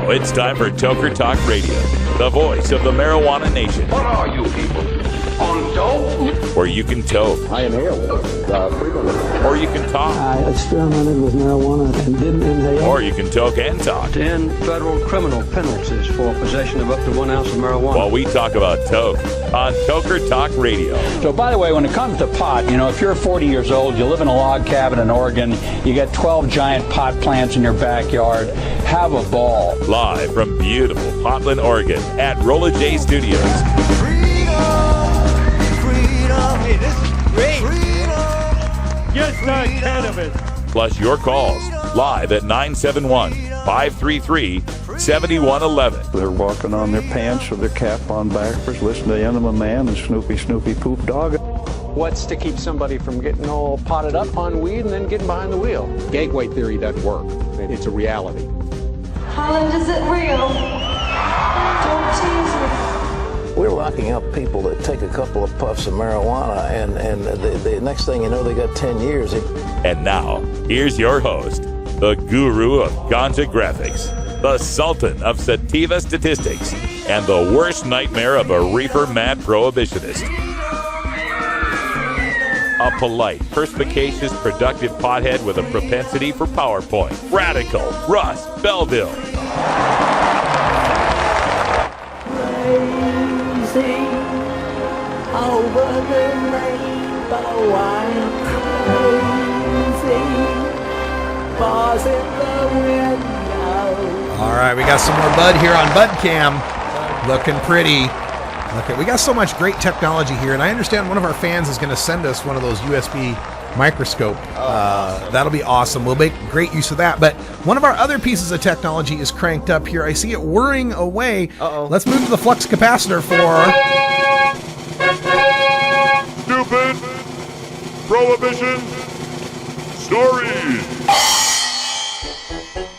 Now it's time for Toker Talk Radio, the voice of the marijuana nation. What are you people? On dope? Where you can toke. I inhale frequently. Or you can talk. I experimented with marijuana and didn't inhale. Or you can toke and talk. 10 federal criminal penalties for possession of up to 1 ounce of marijuana. While we talk about toke on Toker Talk Radio. So, by the way, when it comes to pot, if you're 40 years old, you live in a log cabin in Oregon, you got 12 giant pot plants in your backyard, have a ball. Live from beautiful Portland, Oregon at Rolla J Studios. Hey, this is great. Just not cannabis. Plus your calls live at 971-533-7111. They're walking on their pants with their cap on backwards, listening to Enema Man and Snoopy Poop Dog. What's to keep somebody from getting all potted up on weed and then getting behind the wheel? Gateway theory doesn't work. It's a reality. Holland, is it real? Don't tease me. We're locking up people that take a couple of puffs of marijuana, and the next thing you know, they got 10 years. And now, here's your host, the guru of ganja graphics, the sultan of sativa statistics, and the worst nightmare of a reefer mad prohibitionist. A polite, perspicacious, productive pothead with a propensity for PowerPoint. Radical Russ Belville. Over the rainbow, I'm crazy. Bars in the window. All right, we got some more Bud here on Bud Cam. Looking pretty. Okay, we got so much great technology here, and I understand one of our fans is going to send us one of those USB microscope. That'll be awesome. We'll make great use of that. But one of our other pieces of technology is cranked up here. I see it whirring away. Let's move to the flux capacitor for... Stupid prohibition stories.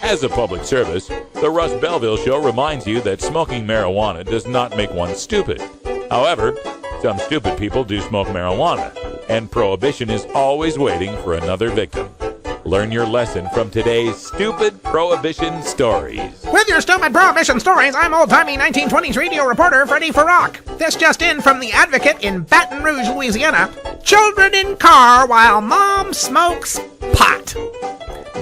As a public service, the Russ Belville Show reminds you that smoking marijuana does not make one stupid. However, some stupid people do smoke marijuana, and prohibition is always waiting for another victim. Learn your lesson from today's Stupid Prohibition Stories. With your Stupid Prohibition Stories, I'm old-timey 1920s radio reporter Freddie Farrock. This just in from the Advocate in Baton Rouge, Louisiana. Children in car while mom smokes pot.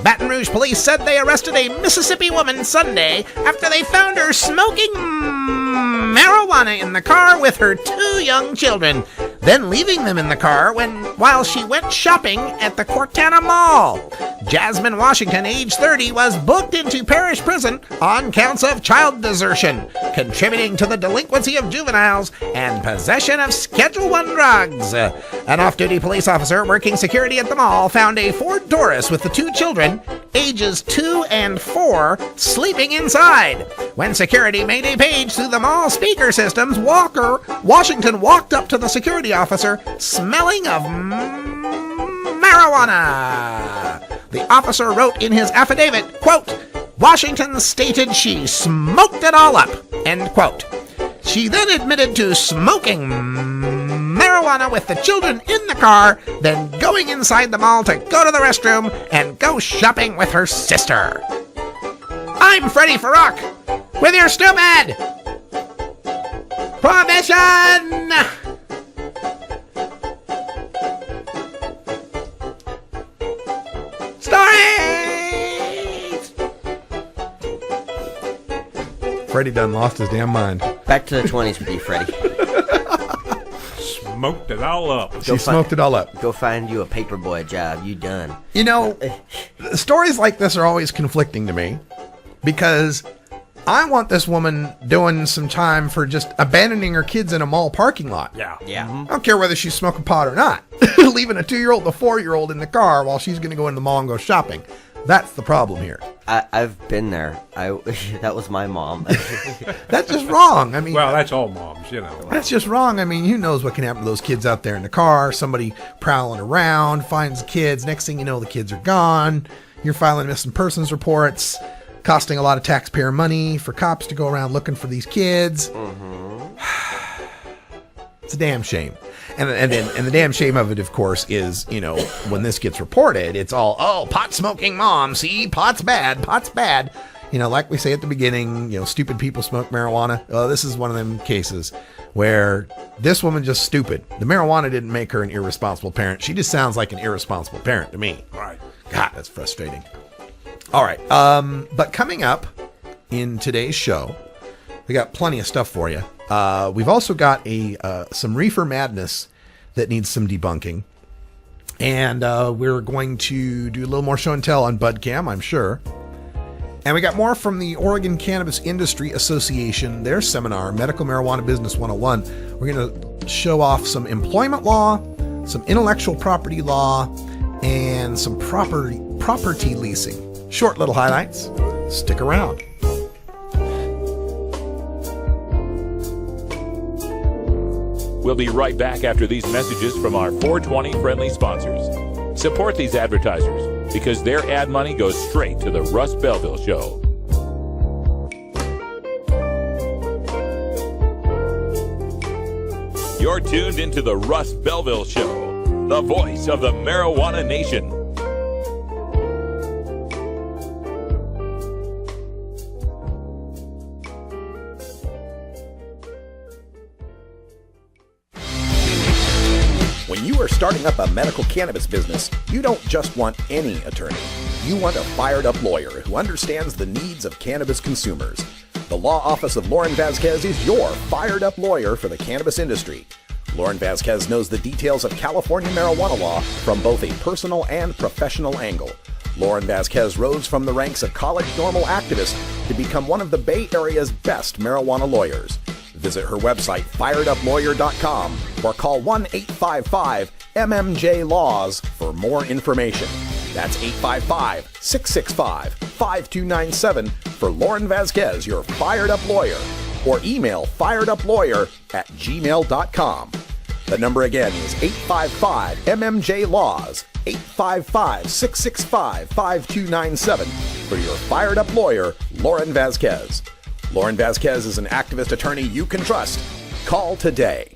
Baton Rouge police said they arrested a Mississippi woman Sunday after they found her smoking marijuana in the car with her 2 young children, then leaving them in the car while she went shopping at the Cortana Mall. Jasmine Washington, age 30, was booked into parish prison on counts of child desertion, contributing to the delinquency of juveniles, and possession of Schedule I drugs. An off-duty police officer working security at the mall found a Ford Taurus with the 2 children, ages 2 and 4, sleeping inside. When security made a page through the mall speaker systems, Washington walked up to the security officer, smelling of marijuana. The officer wrote in his affidavit, quote, Washington stated she smoked it all up, end quote. She then admitted to smoking marijuana with the children in the car, then going inside the mall to go to the restroom and go shopping with her sister. I'm Freddie Farrock with your stupid prohibition. Stories! Freddie done lost his damn mind. Back to the 20s with you, Freddie. Smoked it all up. She smoked it all up. Go find you a paperboy job. You done. Stories like this are always conflicting to me because I want this woman doing some time for just abandoning her kids in a mall parking lot. Yeah. I don't care whether she's smoking pot or not. Leaving a 2-year-old and a 4-year-old in the car while she's going to go into the mall and go shopping. That's the problem here. I've been there. That was my mom. That's just wrong. I mean, well, that's all moms, That's just wrong. I mean, who knows what can happen to those kids out there in the car? Somebody prowling around, finds the kids. Next thing you know, the kids are gone. You're filing missing persons reports, costing a lot of taxpayer money for cops to go around looking for these kids. Mm-hmm. It's a damn shame. And the damn shame of it, of course, is, when this gets reported, it's all, pot smoking mom, see, pot's bad. like we say at the beginning, stupid people smoke marijuana. This is one of them cases where this woman just stupid. The marijuana didn't make her an irresponsible parent. She just sounds like an irresponsible parent to me. Right. God, that's frustrating. All right. But coming up in today's show, we got plenty of stuff for you. We've also got some Reefer Madness that needs some debunking. And we're going to do a little more show and tell on BudCam, I'm sure. And we got more from the Oregon Cannabis Industry Association, their seminar, Medical Marijuana Business 101. We're going to show off some employment law, some intellectual property law, and some property leasing. Short little highlights. Stick around. We'll be right back after these messages from our 420 friendly sponsors. Support these advertisers because their ad money goes straight to the Russ Belville Show. You're tuned into the Russ Belville Show, the voice of the marijuana nation. When you are starting up a medical cannabis business, you don't just want any attorney. You want a fired-up lawyer who understands the needs of cannabis consumers. The Law Office of Lauren Vasquez is your fired-up lawyer for the cannabis industry. Lauren Vasquez knows the details of California marijuana law from both a personal and professional angle. Lauren Vasquez rose from the ranks of college normal activists to become one of the Bay Area's best marijuana lawyers. Visit her website, fireduplawyer.com, or call 1-855-MMJ-LAWS for more information. That's 855-665-5297 for Lauren Vasquez, your Fired Up Lawyer, or email fireduplawyer@gmail.com. The number again is 855-MMJ-LAWS, 855-665-5297 for your Fired Up Lawyer, Lauren Vasquez. Lauren Vasquez is an activist attorney you can trust. Call today.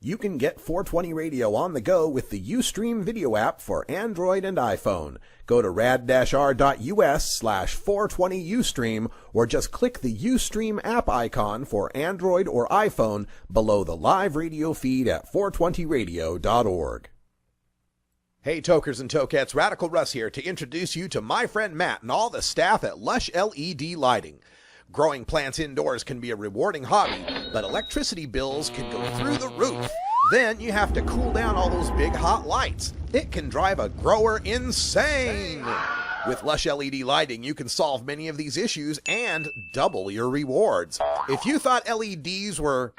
You can get 420 Radio on the go with the Ustream video app for Android and iPhone. Go to rad-r.us/420Ustream or just click the Ustream app icon for Android or iPhone below the live radio feed at 420radio.org. Hey Tokers and Tokettes, Radical Russ here to introduce you to my friend Matt and all the staff at Lush LED Lighting. Growing plants indoors can be a rewarding hobby, but electricity bills can go through the roof. Then you have to cool down all those big hot lights. It can drive a grower insane. With Lush LED Lighting, you can solve many of these issues and double your rewards. If you thought LEDs were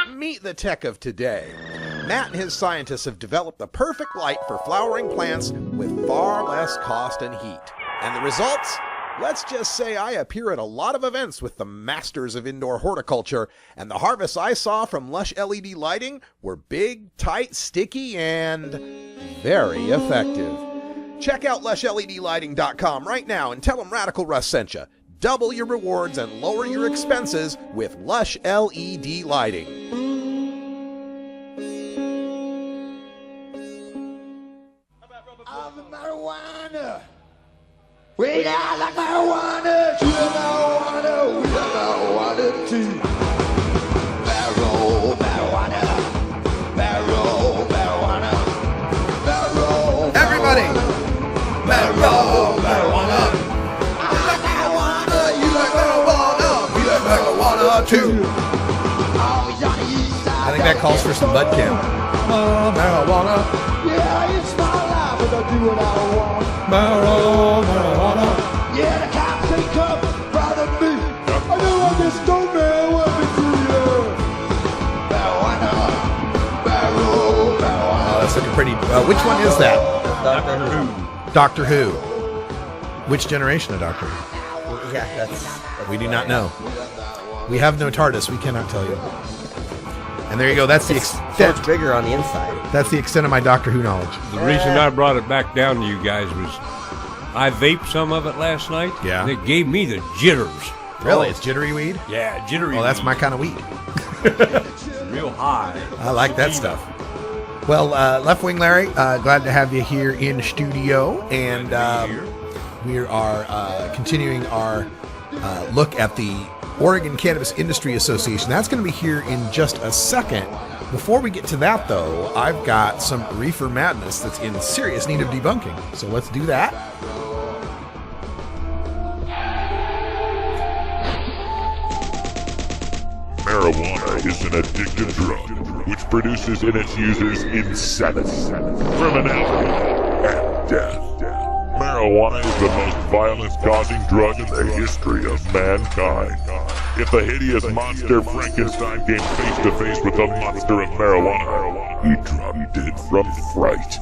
meet the tech of today, Matt and his scientists have developed the perfect light for flowering plants with far less cost and heat. And the results? Let's just say I appear at a lot of events with the masters of indoor horticulture, and the harvests I saw from Lush LED Lighting were big, tight, sticky, and very effective. Check out lushledlighting.com right now and tell them Radical Russ sent you. Double your rewards and lower your expenses with Lush LED Lighting. Marijuana. We not like marijuana, you marijuana, we love marijuana too. Barrel marijuana, barrel marijuana, barrel. Everybody, barrel marijuana. I like marijuana, you like marijuana, we like marijuana too. I think that calls for some BudCam. Marijuana. Yeah, it's my life, but I do what I want. Marijuana. Yeah, the cops say come, brother me. I know I just don't know what to do. Marijuana, marijuana. Oh, that's looking pretty. Which one is that? Doctor Who. Doctor Who. Which generation of Doctor Who? Yeah, that's we do not know. We have no TARDIS. We cannot tell you. And there you go. That's the extent. It's bigger on the inside. That's the extent of my Doctor Who knowledge. The reason I brought it back down to you guys was I vaped some of it last night. Yeah. And it gave me the jitters. Really? It's jittery weed? Yeah, jittery Well, that's weed. my kind of weed. Real high. I like that stuff. Well, Left Wing Larry, glad to have you here in studio. And we are continuing our look at the Oregon Cannabis Industry Association. That's going to be here in just a second. Before we get to that, though, I've got some Reefer Madness that's in serious need of debunking. So let's do that. Marijuana is an addictive drug which produces in its users insanity, criminality, and death. Marijuana is the most violence-causing drug in the history of mankind. If the hideous monster Frankenstein came face to face with the monster of marijuana, he dropped dead from fright.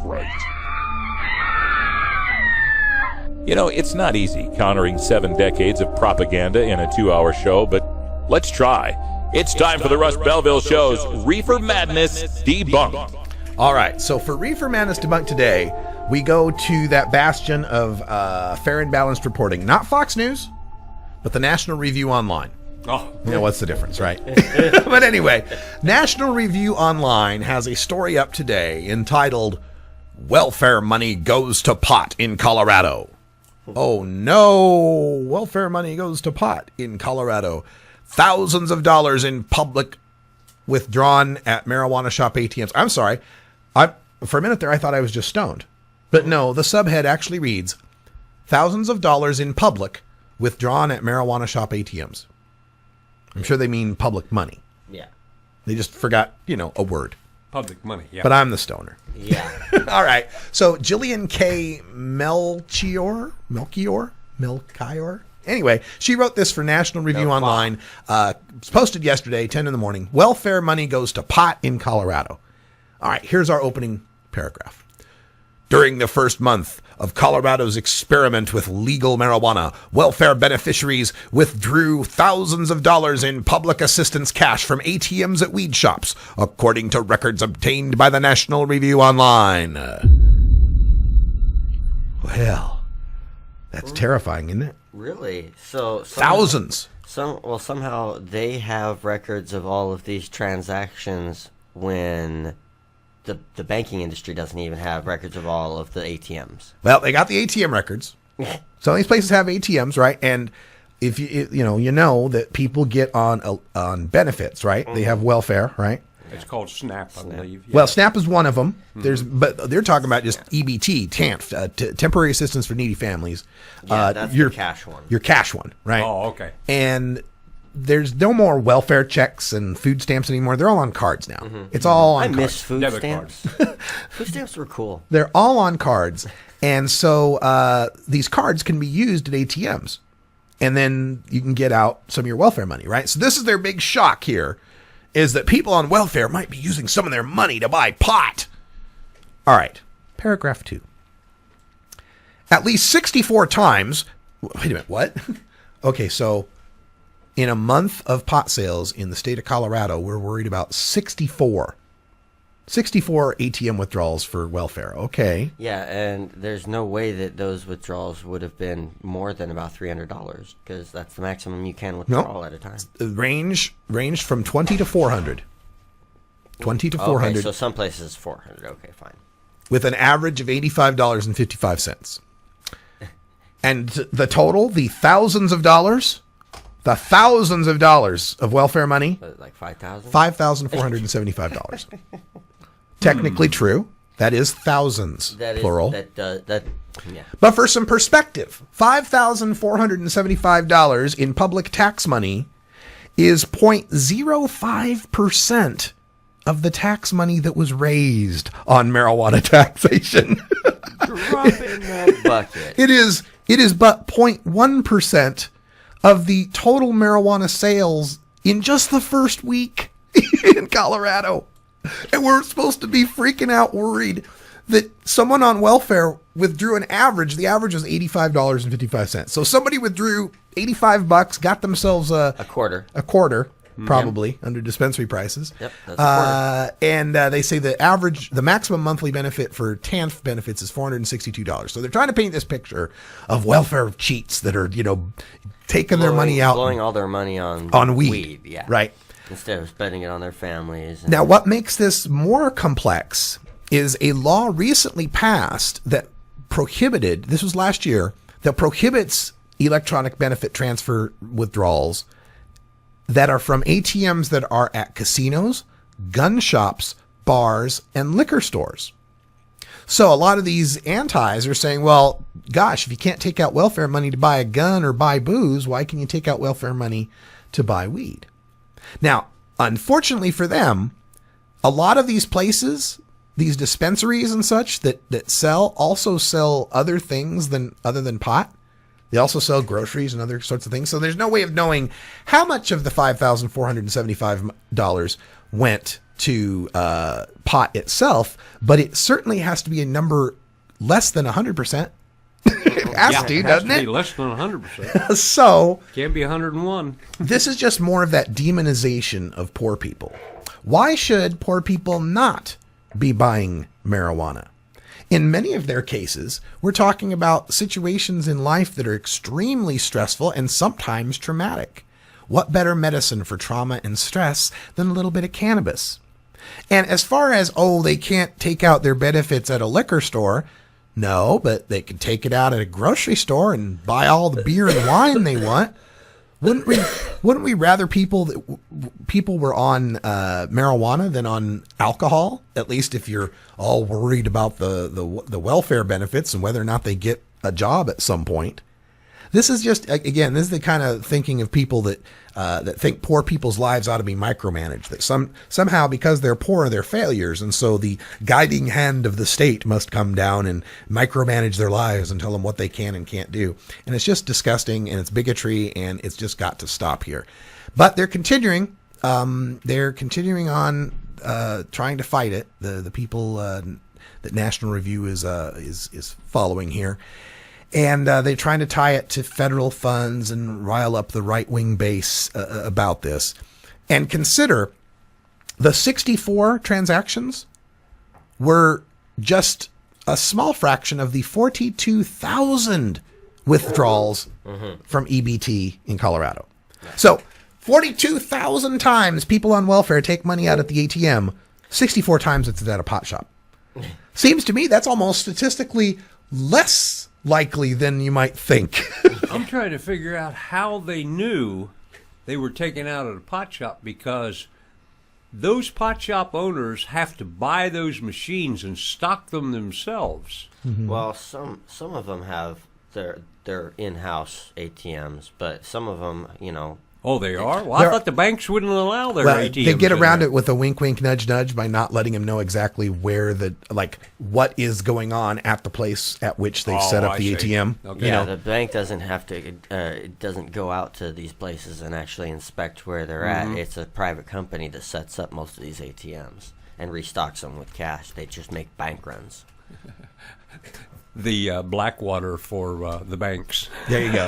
You know, it's not easy countering 7 decades of propaganda in a 2-hour show, but let's try. It's time for the Russ Belville Show's Reefer Madness Debunked. All right, so for Reefer Madness Debunked today, we go to that bastion of fair and balanced reporting. Not Fox News, but the National Review Online. Oh. You know, what's the difference, right? But anyway, National Review Online has a story up today entitled, Welfare Money Goes to Pot in Colorado. Oh no, welfare money goes to pot in Colorado. Thousands of dollars in public withdrawn at marijuana shop ATMs. I'm sorry. For a minute there, I thought I was just stoned. But no, the subhead actually reads, thousands of dollars in public withdrawn at marijuana shop ATMs. I'm sure they mean public money. Yeah. They just forgot, a word. Public money, yeah. But I'm the stoner. Yeah. All right. So Jillian K. Melchior? Anyway, she wrote this for National Review Online. It's posted yesterday, 10 in the morning. Welfare money goes to pot in Colorado. All right, here's our opening paragraph. During the first month of Colorado's experiment with legal marijuana, welfare beneficiaries withdrew thousands of dollars in public assistance cash from ATMs at weed shops, according to records obtained by the National Review Online. Well, that's terrifying, isn't it? Really? So thousands. Somehow they have records of all of these transactions when the banking industry doesn't even have records of all of the ATMs. Well, they got the ATM records. Some of these places have ATMs, right? And if you know that people get on benefits, right? Mm-hmm. They have welfare, right? It's called SNAP, I believe. Yeah. Well, SNAP is one of them. But they're talking about just EBT, TANF, temporary assistance for needy families. Yeah, that's your cash one. Your cash one, right? Oh, okay. And there's no more welfare checks and food stamps anymore. They're all on cards now. Mm-hmm. It's all on cards. I miss food stamps. Food stamps were cool. They're all on cards. And so these cards can be used at ATMs. And then you can get out some of your welfare money, right? So this is their big shock here, is that people on welfare might be using some of their money to buy pot. All right, paragraph 2. At least 64 times... Wait a minute, what? Okay, so in a month of pot sales in the state of Colorado, we're worried about 64 ATM withdrawals for welfare. Okay. Yeah, and there's no way that those withdrawals would have been more than about $300 because that's the maximum you can withdraw at a time. Ranged from 20 to 400. 20 to 400. Okay, so some places 400. Okay, fine. With an average of $85.55. And the total, the thousands of dollars of welfare money. Like 5,000? $5,475. Technically true. That is thousands, plural. Yeah. But for some perspective, $5,475 in public tax money is 0.05% of the tax money that was raised on marijuana taxation. Drop in that bucket. It is but 0.1% of the total marijuana sales in just the first week in Colorado. And we're supposed to be freaking out worried that someone on welfare withdrew the average was $85.55. So somebody withdrew $85, got themselves a quarter, probably, under dispensary prices. Yep, that's a quarter. And they say the maximum monthly benefit for TANF benefits is $462. So they're trying to paint this picture of welfare cheats that are, taking their money out. Blowing all their money on weed. Yeah. Right. Instead of spending it on their families. Now, what makes this more complex is a law recently passed that prohibited, this was last year, that prohibits electronic benefit transfer withdrawals that are from ATMs that are at casinos, gun shops, bars, and liquor stores. So a lot of these antis are saying, well, gosh, if you can't take out welfare money to buy a gun or buy booze, why can you take out welfare money to buy weed? Now, unfortunately for them, a lot of these places, these dispensaries and such that also sell other things other than pot. They also sell groceries and other sorts of things. So there's no way of knowing how much of the $5,475 went to pot itself, but it certainly has to be a number less than 100%. It has to, doesn't it? Be less than 100%. So Can't be 101. This is just more of that demonization of poor people. Why should poor people not be buying marijuana? In many of their cases, we're talking about situations in life that are extremely stressful and sometimes traumatic. What better medicine for trauma and stress than a little bit of cannabis? And as far as, they can't take out their benefits at a liquor store, no, but they can take it out at a grocery store and buy all the beer and wine they want. Wouldn't we rather people were on marijuana than on alcohol? At least if you're all worried about the welfare benefits and whether or not they get a job at some point. This is just, again, this is the kind of thinking of people that think poor people's lives ought to be micromanaged. That somehow because they're poor, they're failures, and so the guiding hand of the state must come down and micromanage their lives and tell them what they can and can't do. And it's just disgusting, and it's bigotry, and it's just got to stop here. But they're continuing. They're continuing on trying to fight it. The people that National Review is following here. And they're trying to tie it to federal funds and rile up the right-wing base about this. And consider the 64 transactions were just a small fraction of the 42,000 withdrawals from EBT in Colorado. So 42,000 times people on welfare take money out at the ATM. 64 times it's at a pot shop. Seems to me that's almost statistically less likely than you might think. I'm trying to figure out how they knew they were taken out at a pot shop, because those pot shop owners have to buy those machines and stock them themselves. Mm-hmm. Well, some of them have their in-house ATMs, but some of them, Oh, they are? Well, I thought the banks wouldn't allow their ATMs. They get around it with a wink, wink, nudge, nudge by not letting them know exactly where what is going on at the place at which they've set up the ATM. Okay. Yeah, the bank doesn't have to, it doesn't go out to these places and actually inspect where they're at. It's a private company that sets up most of these ATMs and restocks them with cash. They just make bank runs. The Blackwater for the banks. There you go.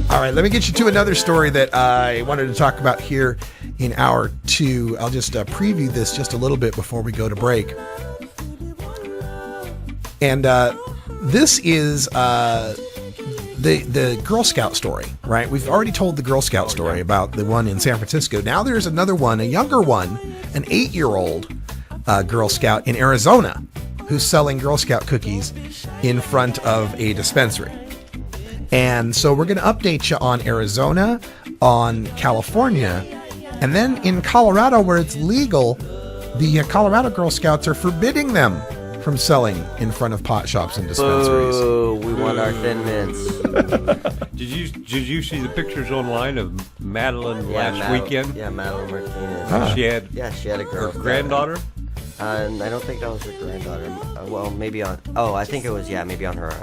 All right, let me get you to another story that I wanted to talk about here in hour 2. I'll just preview this just a little bit before we go to break. And this is the Girl Scout story, right? We've already told the Girl Scout story about the one in San Francisco. Now there's another one, a younger one, an 8-year-old Girl Scout in Arizona who's selling Girl Scout cookies in front of a dispensary. And so we're going to update you on Arizona, on California, and then in Colorado, where it's legal, the Colorado Girl Scouts are forbidding them from selling in front of pot shops and dispensaries. Boo, we want our Thin Mints. Did you see the pictures online of Madeline last weekend? Yeah, Madeline Martinez. She had a girl. Her granddaughter? I don't think that was her granddaughter. Well, maybe on. Oh, I think it was. Yeah, maybe on her.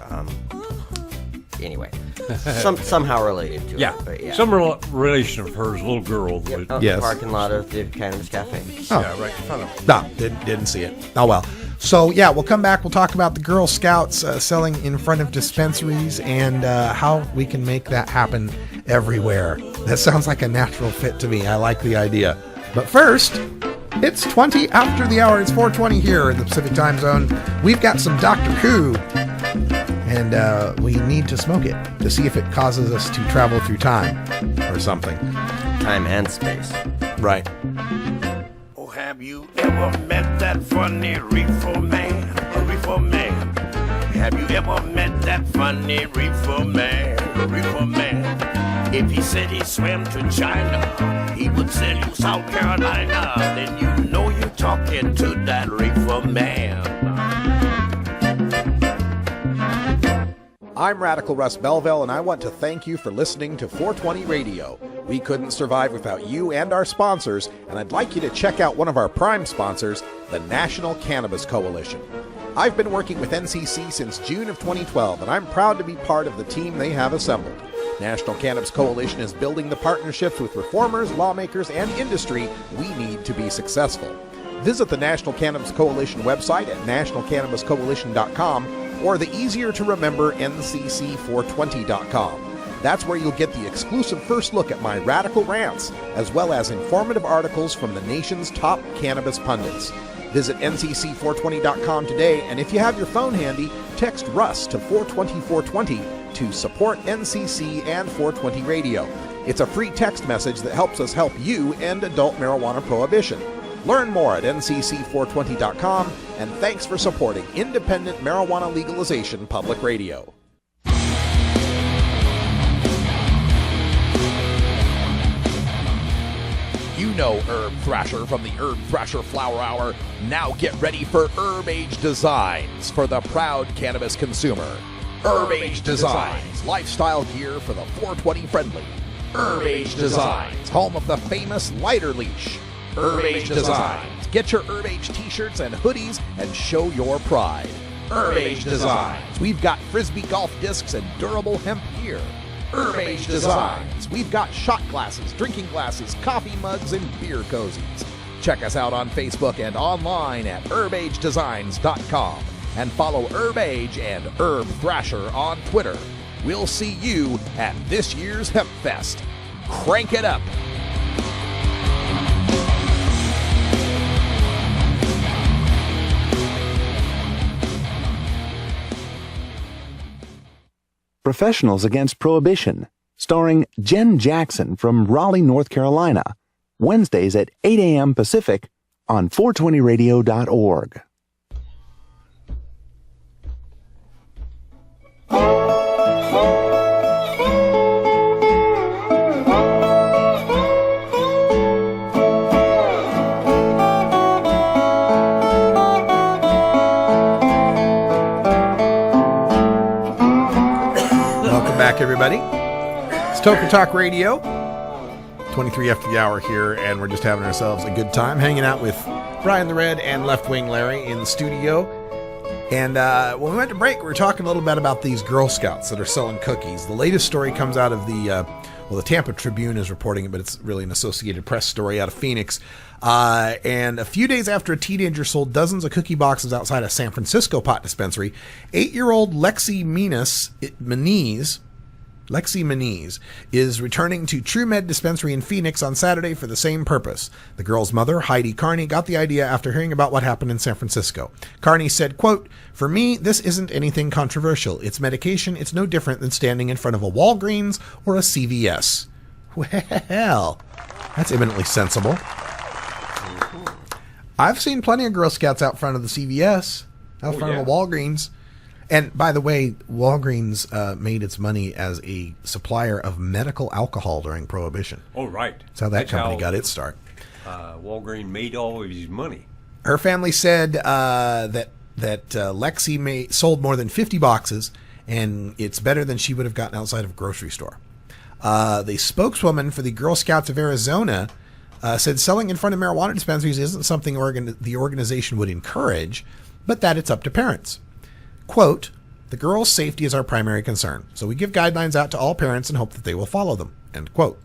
Anyway, somehow related to it. But yeah. Some relation of hers, little girl. Yep. The parking lot of the Cannabis Cafe. Oh. Yeah, right in front of. No, didn't see it. Oh well. So yeah, we'll come back. We'll talk about the Girl Scouts selling in front of dispensaries and how we can make that happen everywhere. That sounds like a natural fit to me. I like the idea. But first, it's 20 after the hour. It's 4:20 here in the Pacific Time Zone. We've got some Doctor Who. and we need to smoke it to see if it causes us to travel through time or something. Time and space. Right. Oh, have you ever met that funny reefer man? A reefer man. Have you ever met that funny reefer man? A reefer man. If he said he swam to China, he would sell you South Carolina. Then you know you're talking to that reefer man. I'm Radical Russ Belville, and I want to thank you for listening to 420 Radio. We couldn't survive without you and our sponsors, and I'd like you to check out one of our prime sponsors, the National Cannabis Coalition. I've been working with NCC since June of 2012, and I'm proud to be part of the team they have assembled. National Cannabis Coalition is building the partnerships with reformers, lawmakers, and industry we need to be successful. Visit the National Cannabis Coalition website at nationalcannabiscoalition.com or the easier-to-remember ncc420.com. That's where you'll get the exclusive first look at my radical rants, as well as informative articles from the nation's top cannabis pundits. Visit ncc420.com today, and if you have your phone handy, text Russ to 420-420 to support NCC and 420 Radio. It's a free text message that helps us help you end adult marijuana prohibition. Learn more at ncc420.com, and thanks for supporting independent marijuana legalization public radio. You know Herb Thrasher from the Herb Thrasher Flower Hour. Now get ready for Herb Age Designs for the proud cannabis consumer. Herb Age Designs, lifestyle gear for the 420 friendly. Herb Age Designs, home of the famous lighter leash. Herb Age Designs, get your Herb Age t-shirts and hoodies and show your pride. Herb Age Designs, we've got Frisbee golf discs and durable hemp gear. Herb Age Designs, we've got shot glasses, drinking glasses, coffee mugs, and beer cozies. Check us out on Facebook and online at herbagedesigns.com. And follow Herb Age and Herb Thrasher on Twitter. We'll see you at this year's Hemp Fest. Crank it up. Professionals Against Prohibition, starring Jen Jackson from Raleigh, North Carolina. Wednesdays at 8 a.m. Pacific on 420radio.org. Back, everybody. It's Toker Talk Radio, 23 after the hour here, and we're just having ourselves a good time hanging out with Brian the Red and Left Wing Larry in the studio. And when we went to break, we were talking a little bit about these Girl Scouts that are selling cookies. The latest story comes out of the Tampa Tribune is reporting it, but it's really an Associated Press story out of Phoenix. And a few days after a teenager sold dozens of cookie boxes outside a San Francisco pot dispensary, 8-year-old Lexi Meniz is returning to True Med Dispensary in Phoenix on Saturday for the same purpose. The girl's mother, Heidi Carney, got the idea after hearing about what happened in San Francisco. Carney said, quote, "For me, this isn't anything controversial. It's medication. It's no different than standing in front of a Walgreens or a CVS." Well, that's eminently sensible. I've seen plenty of Girl Scouts out front of the CVS, out front of a Walgreens. And by the way, Walgreens made its money as a supplier of medical alcohol during Prohibition. Oh, right. That's how that company got its start. Walgreens made all of his money. Her family said that Lexi sold more than 50 boxes, and it's better than she would have gotten outside of a grocery store. The spokeswoman for the Girl Scouts of Arizona said selling in front of marijuana dispensaries isn't something the organization would encourage, but that it's up to parents. Quote, "The girl's safety is our primary concern, so we give guidelines out to all parents and hope that they will follow them." End quote.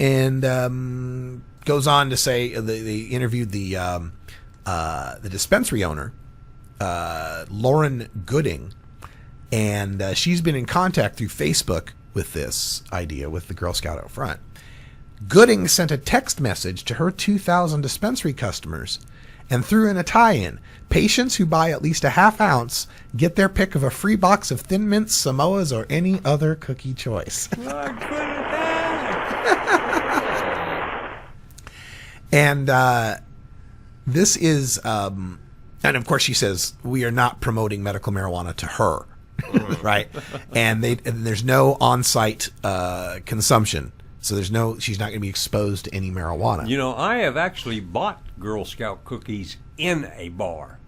And goes on to say they interviewed the dispensary owner, Lauren Gooding, and she's been in contact through Facebook with this idea with the Girl Scout out front. Gooding sent a text message to her 2,000 dispensary customers and threw in a tie-in. Patients who buy at least a half ounce get their pick of a free box of Thin Mints, Samoas, or any other cookie choice. And this is, and of course she says, we are not promoting medical marijuana to her, right? And there's no on-site consumption. So she's not going to be exposed to any marijuana. You know, I have actually bought Girl Scout cookies in a bar.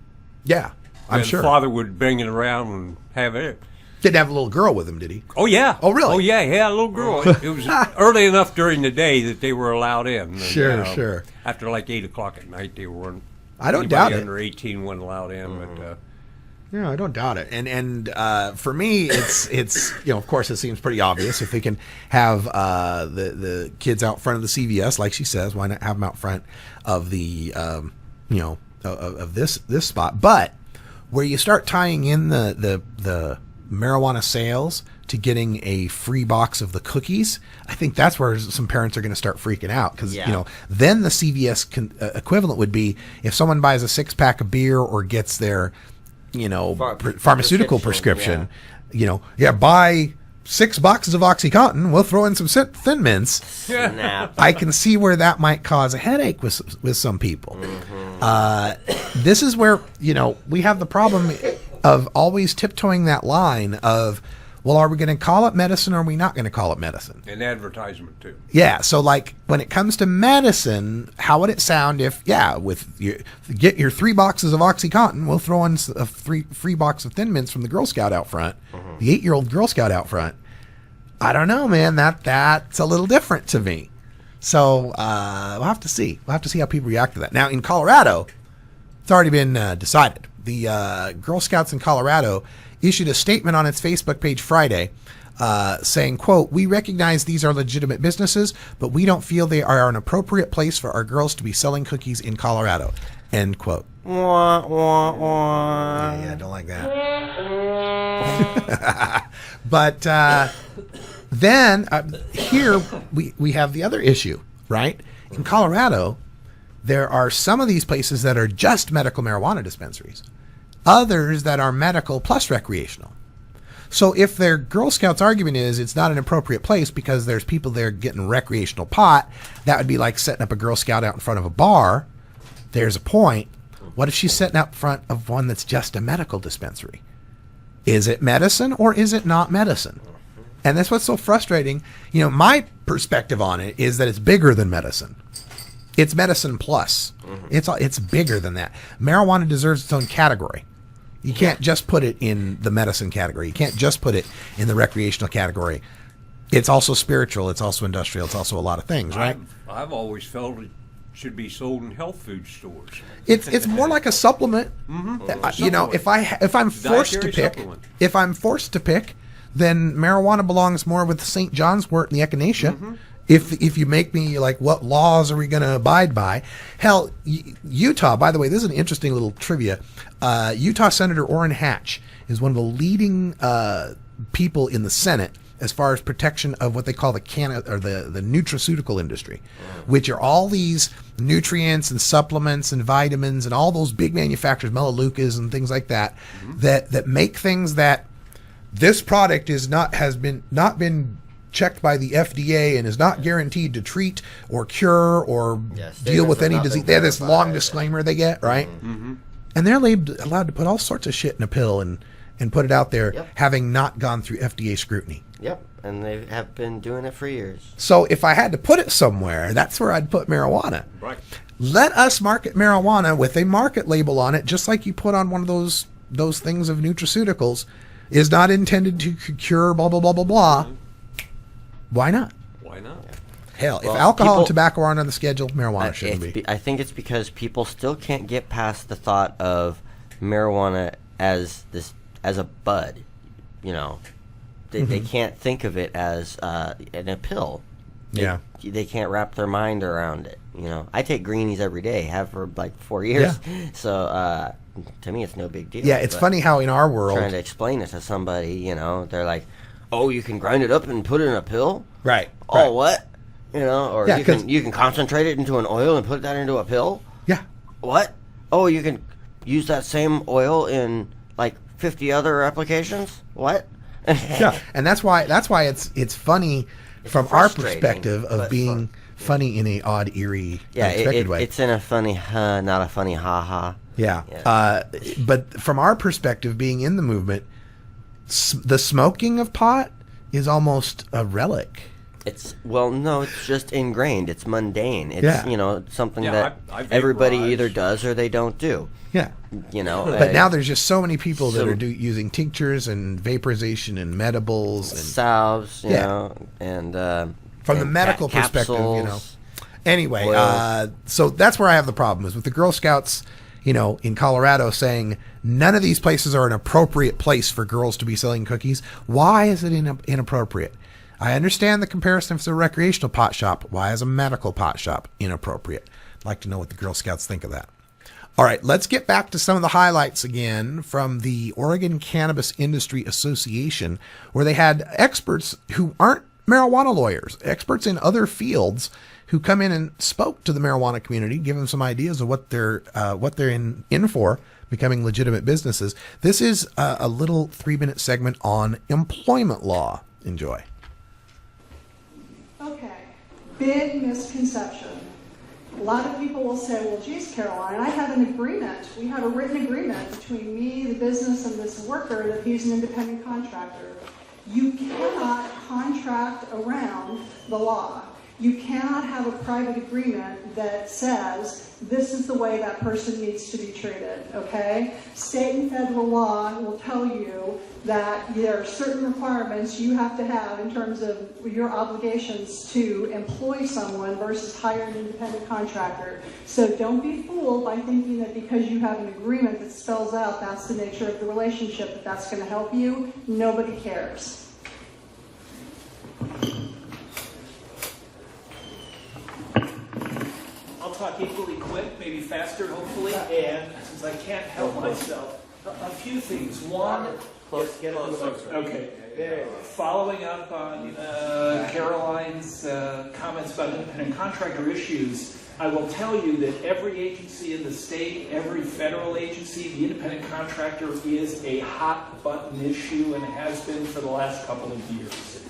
Yeah, I'm sure. Father would bring it around and have it. Didn't have a little girl with him, did he? Oh, yeah. Oh, really? Oh, yeah, a little girl. It was early enough during the day that they were allowed in. And, Sure. After like 8 o'clock at night, they weren't. I don't doubt it. Under 18 wasn't allowed in, but. Yeah, I don't doubt it. And for me, it's of course it seems pretty obvious. If we can have the kids out front of the CVS, like she says, why not have them out front of the of this spot? But where you start tying in the marijuana sales to getting a free box of the cookies, I think that's where some parents are going to start freaking out because then the CVS equivalent would be if someone buys a 6-pack of beer or gets their pharmaceutical prescription, buy 6 boxes of OxyContin, we'll throw in some Thin Mints. Snap. I can see where that might cause a headache with some people. This is where, we have the problem of always tiptoeing that line of, well, are we going to call it medicine or are we not going to call it medicine? And advertisement, too. Yeah, so like when it comes to medicine, how would it sound if, get your 3 boxes of OxyContin, we'll throw in a free box of Thin Mints from the Girl Scout out front, the 8-year-old Girl Scout out front. I don't know, man, that's a little different to me. So we'll have to see. We'll have to see how people react to that. Now, in Colorado, it's already been decided. The Girl Scouts in Colorado issued a statement on its Facebook page Friday saying, quote, "We recognize these are legitimate businesses, but we don't feel they are an appropriate place for our girls to be selling cookies in Colorado." End quote. Wah, wah, wah. Yeah, I don't like that. But then here we have the other issue, right? In Colorado, there are some of these places that are just medical marijuana dispensaries. Others that are medical plus recreational. So if their Girl Scouts argument is it's not an appropriate place because there's people there getting recreational pot, that would be like setting up a Girl Scout out in front of a bar. There's a point. What if she's setting up front of one that's just a medical dispensary? Is it medicine or is it not medicine? And that's what's so frustrating. My perspective on it is that it's bigger than medicine. It's medicine plus. It's bigger than that. Marijuana deserves its own category. You can't just put it in the medicine category. You can't just put it in the recreational category. It's also spiritual. It's also industrial. It's also a lot of things, right? I've always felt it should be sold in health food stores. It's more like a supplement. If I'm forced to pick, then marijuana belongs more with the St. John's wort and the echinacea. If you make me like, what laws are we going to abide by? Hell, Utah, by the way, this is an interesting little trivia. Utah Senator Orrin Hatch is one of the leading people in the Senate as far as protection of what they call the nutraceutical industry, which are all these nutrients and supplements and vitamins and all those big manufacturers, Melaleucas and things like that, that make things that this product has not been checked by the FDA and is not guaranteed to treat or cure or deal with any disease. They have this long disclaimer they get, right? And they're allowed to put all sorts of shit in a pill and put it out there, having not gone through FDA scrutiny. Yep, and they have been doing it for years. So if I had to put it somewhere, that's where I'd put marijuana. Right. Let us market marijuana with a market label on it, just like you put on one of those things of nutraceuticals, is not intended to cure blah, blah, blah, blah, blah. Why not? Why not? Hell, if alcohol and tobacco aren't on the schedule, marijuana shouldn't be. I think it's because people still can't get past the thought of marijuana as a bud. They can't think of it as a pill. They can't wrap their mind around it. I take greenies every day, have for like 4 years. Yeah. So to me, it's no big deal. Yeah, it's funny how in our world, trying to explain it to somebody, they're like, "Oh, you can grind it up and put it in a pill." Right. Oh, what? Or you can concentrate it into an oil and put that into a pill. Yeah. What? oh, you can use that same oil in like 50 other applications? What? Yeah, and that's why it's funny from our perspective of being funny in a odd, eerie, unexpected way. It's in a funny not a funny ha-ha. Yeah. But from our perspective, being in the movement, the smoking of pot is almost a relic. It's just ingrained. It's mundane. It's something that everybody either does or they don't do. Yeah. But now there's just so many people that are using tinctures and vaporization and medibles and salves, and from the medical perspective, Anyway, so that's where I have the problem is with the Girl Scouts, in Colorado saying none of these places are an appropriate place for girls to be selling cookies. Why is it inappropriate? I understand the comparison if it's a recreational pot shop. Why is a medical pot shop inappropriate? I'd like to know what the Girl Scouts think of that. All right, let's get back to some of the highlights again from the Oregon Cannabis Industry Association, where they had experts who aren't marijuana lawyers, experts in other fields who come in and spoke to the marijuana community, give them some ideas of what they're in for, becoming legitimate businesses. This is a little 3-minute segment on employment law. Enjoy. Okay, big misconception. A lot of people will say, well, geez, Caroline, I had an agreement. We had a written agreement between me, the business, and this worker that he's an independent contractor. You cannot contract around the law. You cannot have a private agreement that says this is the way that person needs to be treated, okay? State and federal law will tell you that there are certain requirements you have to have in terms of your obligations to employ someone versus hire an independent contractor. So don't be fooled by thinking that because you have an agreement that spells out that's the nature of the relationship, that's going to help you. Nobody cares. I'll talk equally quick, maybe faster, hopefully, and since I can't help myself, a few things. One, okay. Following up on Caroline's comments about independent contractor issues, I will tell you that every agency in the state, every federal agency, the independent contractor is a hot button issue and has been for the last couple of years.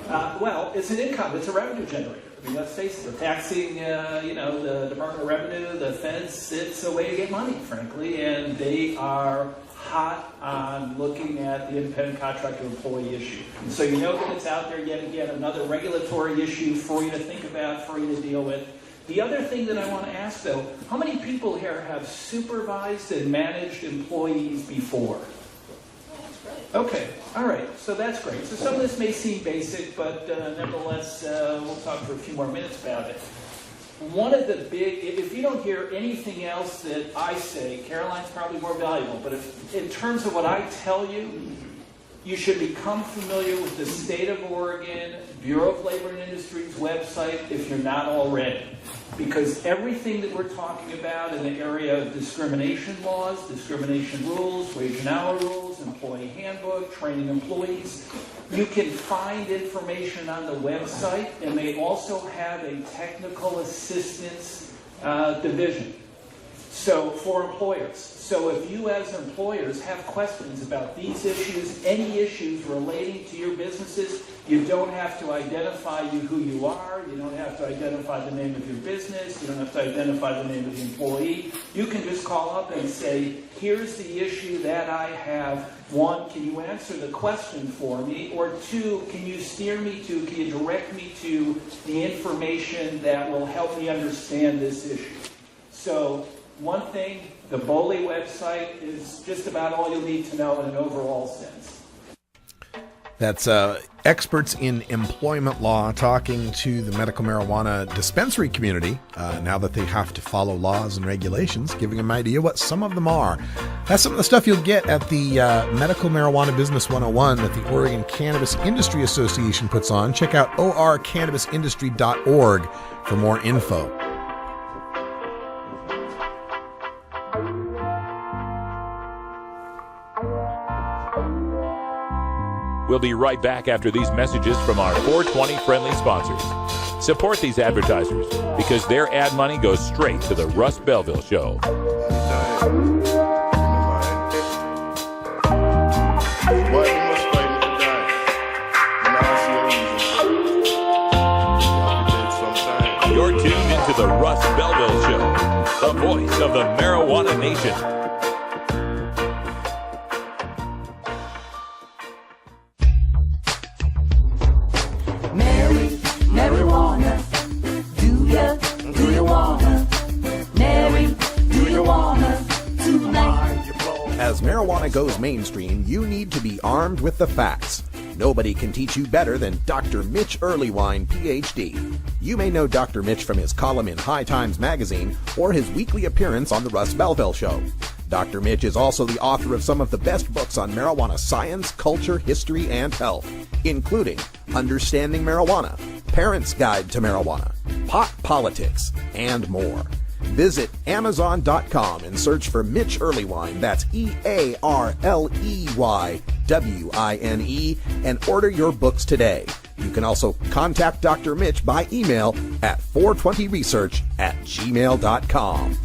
Well, it's an income, it's a revenue generator. I mean, let's face it, the taxing, the Department of Revenue, the feds, it's a way to get money, frankly, and they are hot on looking at the independent contractor employee issue. And so that it's out there yet again, another regulatory issue for you to think about, for you to deal with. The other thing that I want to ask, though, how many people here have supervised and managed employees before? Okay, all right, so that's great. So some of this may seem basic, but nevertheless, we'll talk for a few more minutes about it. One of the big, if you don't hear anything else that I say, Caroline's probably more valuable, but if, in terms of what I tell you, you should become familiar with the State of Oregon Bureau of Labor and Industry's website if you're not already. Because everything that we're talking about in the area of discrimination laws, discrimination rules, wage and hour rules, employee handbook, training employees, you can find information on the website, and they also have a technical assistance division. So for employers. So if you as employers have questions about these issues, any issues relating to your businesses, you don't have to identify who you are, you don't have to identify the name of your business, you don't have to identify the name of the employee. You can just call up and say, here's the issue that I have. 1, can you answer the question for me? Or 2, can you steer me to, can you direct me to the information that will help me understand this issue? So one thing, the BOLI website is just about all you'll need to know in an overall sense. That's experts in employment law talking to the medical marijuana dispensary community now that they have to follow laws and regulations, giving them an idea what some of them are. That's some of the stuff you'll get at the Medical Marijuana Business 101 that the Oregon Cannabis Industry Association puts on. Check out orcannabisindustry.org for more info. We'll be right back after these messages from our 420 friendly sponsors. Support these advertisers because their ad money goes straight to the Russ Belville Show. You're tuned into the Russ Belville Show, the voice of the marijuana nation. Marijuana, do you wanna? Mary, do you wanna tonight? As marijuana goes mainstream, you need to be armed with the facts. Nobody can teach you better than Dr. Mitch Earlywine, Ph.D. You may know Dr. Mitch from his column in High Times magazine or his weekly appearance on the Russ Belville Show. Dr. Mitch is also the author of some of the best books on marijuana science, culture, history, and health, including Understanding Marijuana, Parents' Guide to Marijuana, Pot Politics, and more. Visit Amazon.com and search for Mitch Earlywine, that's EARLEYWINE, and order your books today. You can also contact Dr. Mitch by email at 420research@gmail.com.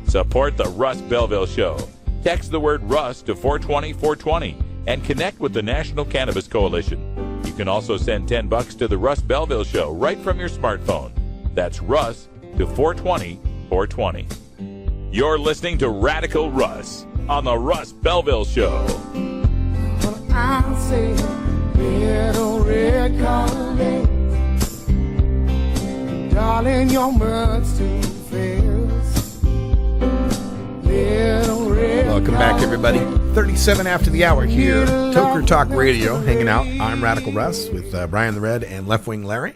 Support the Russ Belville Show. Text the word Russ to 420-420 and connect with the National Cannabis Coalition. You can also send $10 to the Russ Belville Show right from your smartphone. That's Russ to 420-420. You're listening to Radical Russ on the Russ Belville Show. I'll say little red collar, darling, your much too fast. Welcome back, everybody. 37 after the hour here, Toker Talk Radio, hanging out. I'm Radical Russ with Brian the Red and Left Wing Larry,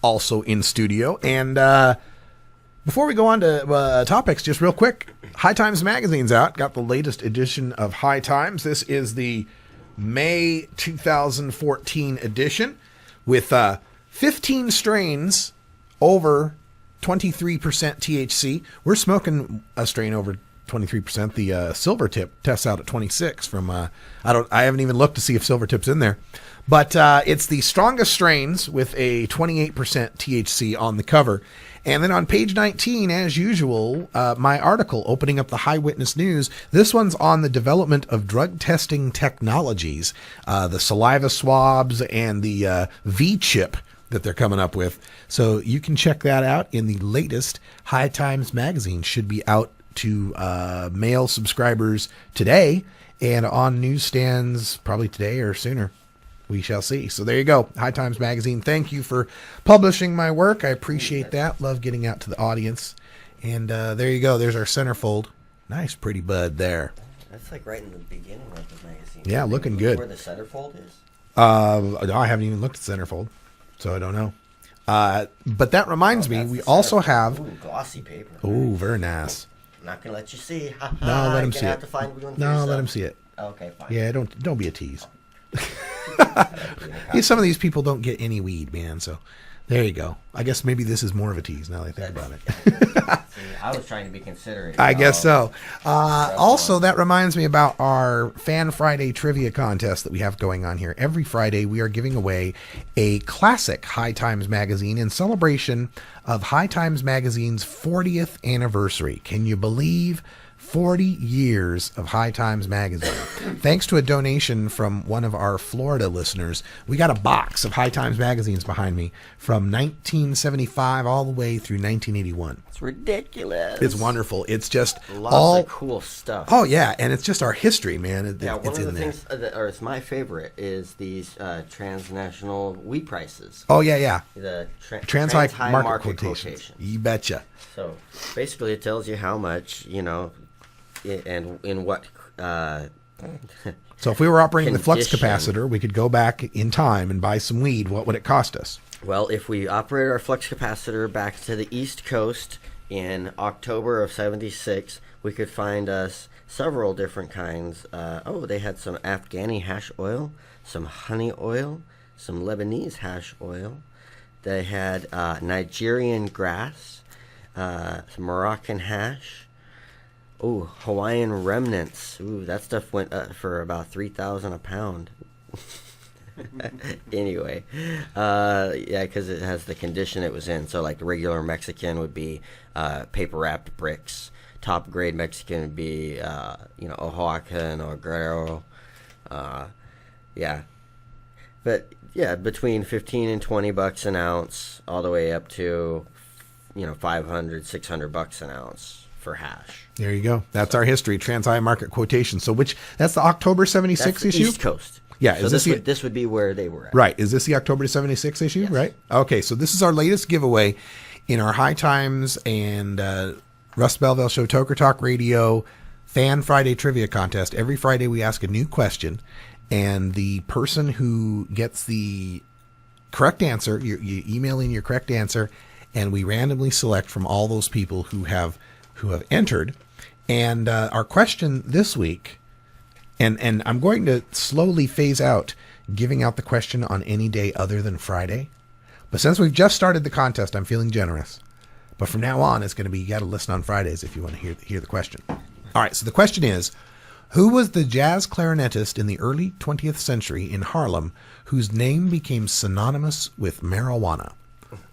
also in studio. And before we go on to topics, just real quick, High Times Magazine's out. Got the latest edition of High Times. This is the May 2014 edition with 15 strains over 23% THC. We're smoking a strain over 23%. The Silver Tip tests out at 26 from I haven't even looked to see if Silver Tip's in there, but it's the strongest strains with a 28% THC on the cover. And then on page 19, as usual, my article opening up the High Witness News. This one's on the development of drug testing technologies, the saliva swabs and the V-chip that they're coming up with. So you can check that out in the latest High Times magazine. Should be out to male subscribers today and on newsstands probably today or sooner. We shall see. So there you go. High Times Magazine. Thank you for publishing my work. I appreciate that. Love getting out to the audience. And there you go. There's our centerfold. Nice, pretty bud there. That's like right in the beginning of the magazine. Yeah, looking good. Where the centerfold is? I haven't even looked at centerfold, so I don't know. But that reminds me, we also have... Ooh, glossy paper. Ooh, very nice. I'm not going to let you see. No, let him see it. No, let him see it. Okay, fine. Yeah, don't be a tease. Some of these people don't get any weed, man, so there you go. I guess maybe this is more of a tease now that I think about it. See, I was trying to be considerate. I guess so. Also, that reminds me about our Fan Friday trivia contest that we have going on here. Every Friday, we are giving away a classic High Times magazine in celebration of High Times Magazine's 40th anniversary. Can you believe 40 years of High Times Magazine? Thanks to a donation from one of our Florida listeners, we got a box of High Times magazines behind me from 1975 all the way through 1981. It's ridiculous. It's wonderful. It's just lots of cool stuff. Oh, yeah, and it's just our history, man. One of the things, or it's my favorite, is these transnational weed prices. Oh, yeah. The trans high market quotations. You betcha. So basically it tells you how much, and in what so if we were operating the flux capacitor, we could go back in time and buy some weed. What would it cost us? Well, if we operate our flux capacitor back to the East Coast in October of 76, we could find us several different kinds. They had some Afghani hash oil, some honey oil, some Lebanese hash oil. They had Nigerian grass, some Moroccan hash. Ooh, Hawaiian remnants. Ooh, that stuff went for about $3,000 a pound. Anyway, yeah, because it has the condition it was in. So, like, regular Mexican would be paper wrapped bricks. Top grade Mexican would be, Oaxacan or Guerrero. Yeah. But yeah, between $15 and $20 an ounce, all the way up to, $500, $600 an ounce for hash. There you go. That's our history. Trans-Iowa Market Quotation. So that's the October 76 issue? East Coast. Yeah. So this would be where they were at. Right. Is this the October 76 issue? Yes. Right. Okay. So this is our latest giveaway in our High Times and Russ Belville Show Toker Talk Radio Fan Friday Trivia Contest. Every Friday we ask a new question, and the person who gets the correct answer, you email in your correct answer, and we randomly select from all those people who have entered. And our question this week, and I'm going to slowly phase out giving out the question on any day other than Friday. But since we've just started the contest, I'm feeling generous. But from now on, it's going to be, you got to listen on Fridays if you want to hear the question. All right, so the question is, who was the jazz clarinetist in the early 20th century in Harlem whose name became synonymous with marijuana?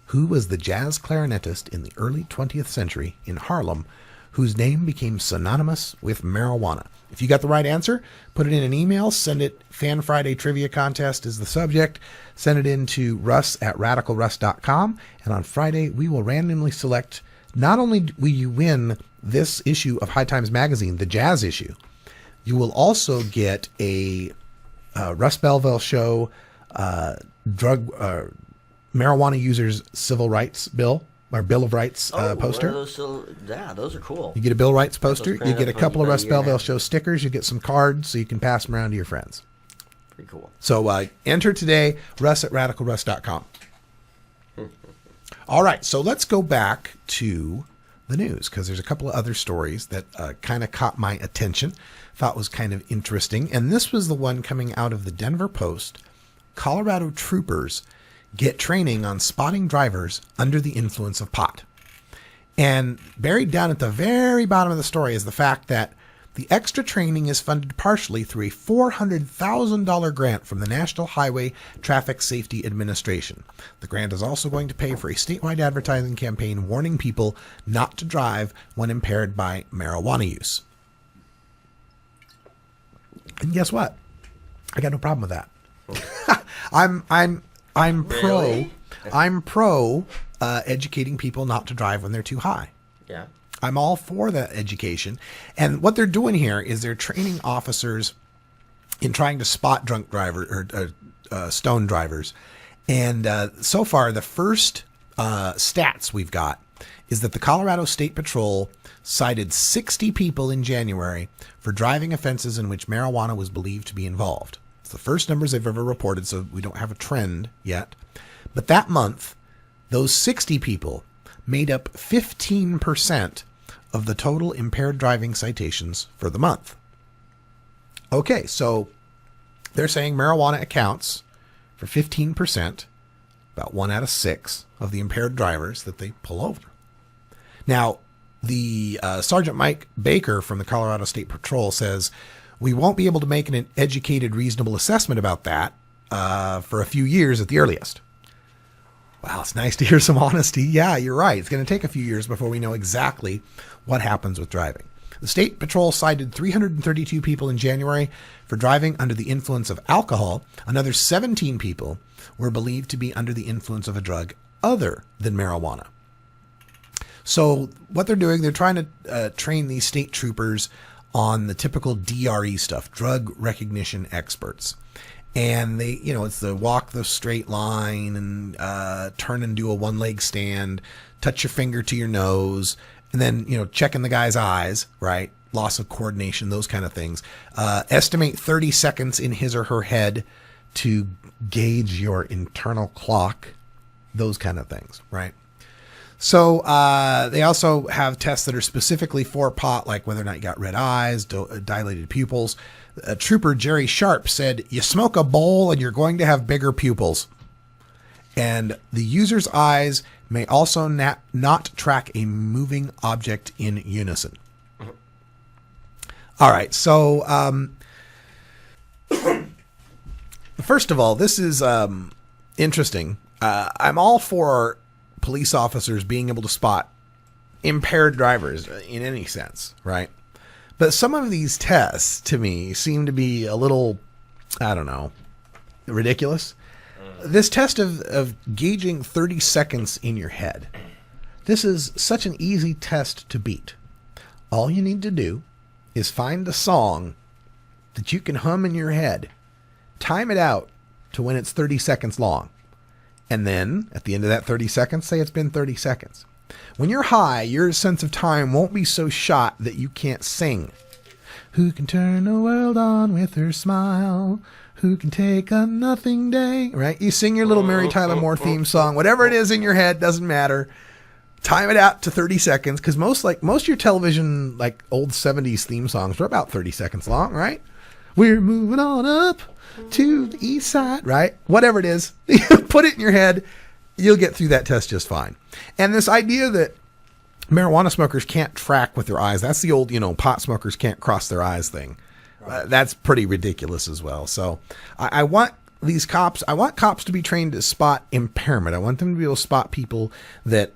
Who was the jazz clarinetist in the early 20th century in Harlem whose name became synonymous with marijuana? If you got the right answer, put it in an email, send it, Fan Friday Trivia Contest is the subject, send it in to russ@radicalruss.com, and on Friday we will randomly select, not only will you win this issue of High Times Magazine, the jazz issue, you will also get a Russ Belville Show marijuana users civil rights bill, or Bill of Rights poster. Those are cool. You get a Bill of Rights poster. You get a couple of Russ Belville Show stickers. You get some cards so you can pass them around to your friends. Pretty cool. So enter today, russ@radicalruss.com. All right, so let's go back to the news, because there's a couple of other stories that kind of caught my attention, thought was kind of interesting. And this was the one coming out of the Denver Post. Colorado troopers get training on spotting drivers under the influence of pot. And buried down at the very bottom of the story is the fact that the extra training is funded partially through a $400,000 grant from the National Highway Traffic Safety Administration. The grant is also going to pay for a statewide advertising campaign warning people not to drive when impaired by marijuana use. And guess what? I got no problem with that. I'm pro educating people not to drive when they're too high. Yeah. I'm all for that education. And what they're doing here is they're training officers in trying to spot drunk drivers or stone drivers. And so far, the first stats we've got is that the Colorado State Patrol cited 60 people in January for driving offenses in which marijuana was believed to be involved. It's the first numbers they've ever reported, so we don't have a trend yet. But that month, those 60 people made up 15% of the total impaired driving citations for the month. Okay, so they're saying marijuana accounts for 15%, about 1 out of 6 of the impaired drivers that they pull over. Now, the Sergeant Mike Baker from the Colorado State Patrol says, we won't be able to make an educated, reasonable assessment about that for a few years at the earliest. Wow, it's nice to hear some honesty. Yeah, you're right. It's going to take a few years before we know exactly what happens with driving. The State Patrol cited 332 people in January for driving under the influence of alcohol. Another 17 people were believed to be under the influence of a drug other than marijuana. So what they're doing, they're trying to train these state troopers on the typical DRE stuff, drug recognition experts. And they, it's the walk the straight line and turn and do a one-leg stand, touch your finger to your nose, and then, checking the guy's eyes, right? Loss of coordination, those kind of things. Estimate 30 seconds in his or her head to gauge your internal clock, those kind of things, right? So they also have tests that are specifically for pot, like whether or not you got red eyes, dilated pupils. Trooper Jerry Sharp said, you smoke a bowl and you're going to have bigger pupils. And the user's eyes may also not track a moving object in unison. All right, so first of all, this is interesting. I'm all for police officers being able to spot impaired drivers in any sense, right? But some of these tests, to me, seem to be a little, I don't know, ridiculous. This test of gauging 30 seconds in your head. This is such an easy test to beat. All you need to do is find a song that you can hum in your head, time it out to when it's 30 seconds long, and then at the end of that 30 seconds, say it's been 30 seconds. When you're high, your sense of time won't be so shot that you can't sing. Who can turn the world on with her smile? Who can take a nothing day? Right? You sing your little Mary Tyler Moore theme song. Whatever it is in your head, doesn't matter. Time it out to 30 seconds, because most of your television, like old 70s theme songs, were about 30 seconds long, right? We're moving on up to the east side, right? Whatever it is, put it in your head. You'll get through that test just fine. And this idea that marijuana smokers can't track with their eyes, that's the old, pot smokers can't cross their eyes thing. That's pretty ridiculous as well. So I want cops to be trained to spot impairment. I want them to be able to spot people that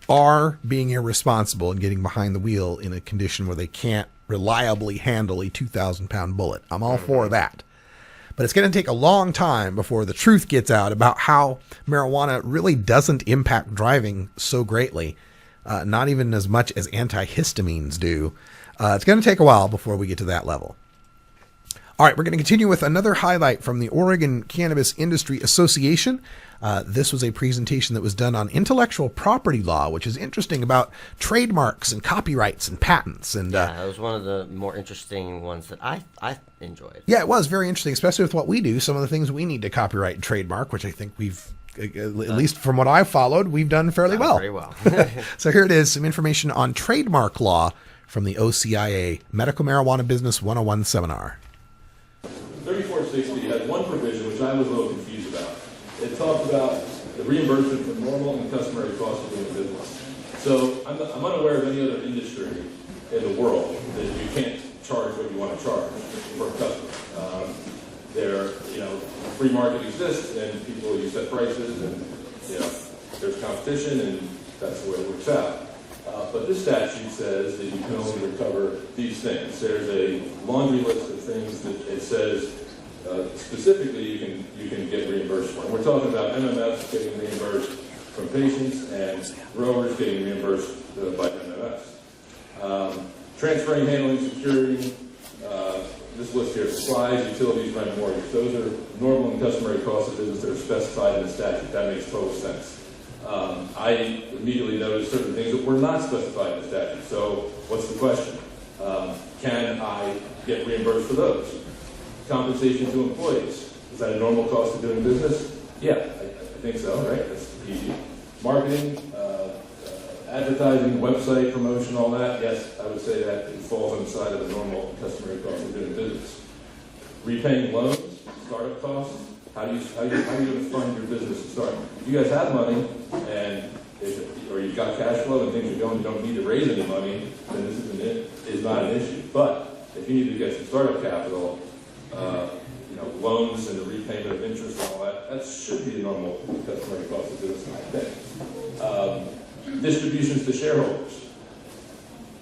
are being irresponsible and getting behind the wheel in a condition where they can't reliably handle a 2,000-pound bullet. I'm all for that. But it's going to take a long time before the truth gets out about how marijuana really doesn't impact driving so greatly, not even as much as antihistamines do. It's going to take a while before we get to that level. All right, we're going to continue with another highlight from the Oregon Cannabis Industry Association. This was a presentation that was done on intellectual property law, which is interesting, about trademarks and copyrights and patents. And it was one of the more interesting ones that I enjoyed. Yeah, it was very interesting, especially with what we do. Some of the things we need to copyright and trademark, which I think we've, at least from what I've followed, we've done fairly well. Very well. So here it is, some information on trademark law from the OCIA Medical Marijuana Business 101 seminar. 3460 had one provision which I was a little confused about. It talked about the reimbursement for normal and customary costs of doing business. So I'm unaware of any other industry in the world that you can't charge what you want to charge for a customer. Free market exists, and you set prices, and there's competition, and that's the way it works out. But this statute says that you can only recover these things. There's a laundry list of things that it says specifically you can get reimbursed for. And we're talking about MMFs getting reimbursed from patients and growers getting reimbursed by MMFs. Transferring, handling, security, this list here, supplies, utilities, rent, mortgage. Those are normal and customary costs of business that are specified in the statute. That makes total sense. I immediately noticed certain things that were not specified in the statute. So what's the question? Can I get reimbursed for those? Compensation to employees. Is that a normal cost of doing business? Yeah, I think so, right? That's easy. Marketing, advertising, website promotion, all that. Yes, I would say that it falls on the side of the normal customary cost of doing business. Repaying loans, startup costs. How are you going to fund your business to start? If you guys have money, or you've got cash flow and things are going, you don't need to raise any money, then this is not an issue. But if you need to get some startup capital, loans and the repayment of interest and all that should be the normal customary cost of business, I think. Distributions to shareholders.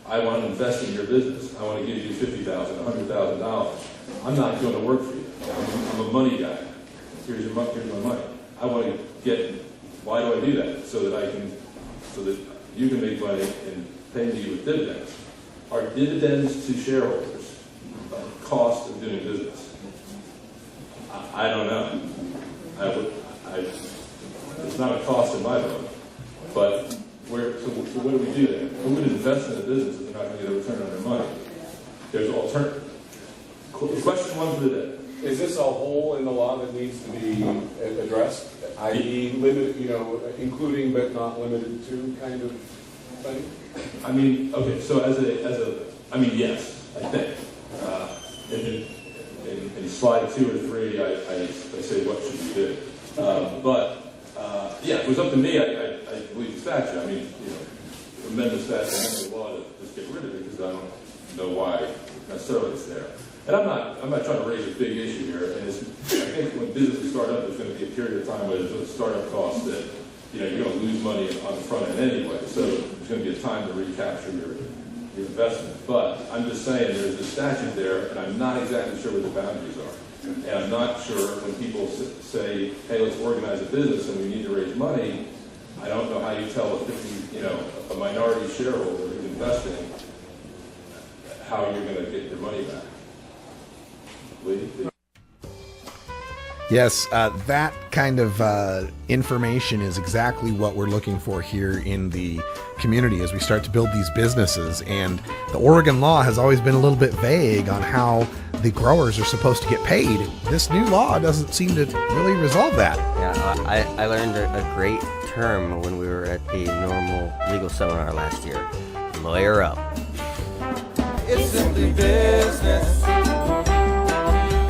I want to invest in your business. I want to give you $50,000, $100,000. I'm not going to work for you. I'm a money guy. Here's my money. I want to get. Why do I do that? So that you can make money and pay me with dividends. Are dividends to shareholders a cost of doing business? I don't know. It's not a cost in my book. But so what do we do then? Who would invest in a business if they're not going to get a return on their money? There's alternative. Question one for the day. Is this a hole in the law that needs to be addressed, i.e., including but not limited to kind of thing? I mean, okay. So yes, I think. In slide 2 or 3, I say what should we do. If it was up to me, I believe statute. I mean, amend the statute, amend the law to just get rid of it because I don't know why necessarily it's there. And I'm not trying to raise a big issue here. And I think when businesses start up, there's going to be a period of time where there's a startup cost that you're going to lose money on the front end anyway. So there's going to be a time to recapture your investment. But I'm just saying there's a statute there, and I'm not exactly sure what the boundaries are. And I'm not sure when people say, hey, let's organize a business and we need to raise money, I don't know how you tell a minority shareholder who's investing how you're going to get your money back. Lee? Yes, that kind of information is exactly what we're looking for here in the community as we start to build these businesses. And the Oregon law has always been a little bit vague on how the growers are supposed to get paid. This new law doesn't seem to really resolve that. Yeah, I learned a great term when we were at the normal legal seminar last year. Lawyer up. It's simply business.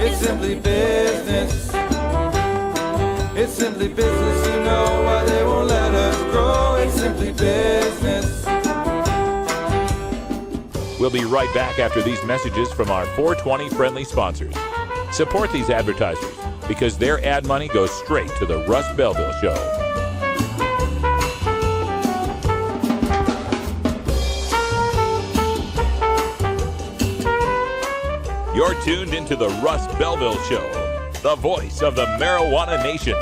It's simply business. It's simply business, you know why they won't let us grow. It's simply business. We'll be right back after these messages from our 420 friendly sponsors. Support these advertisers because their ad money goes straight to the Russ Belville Show. You're tuned into the Russ Belville Show, the voice of the marijuana nation.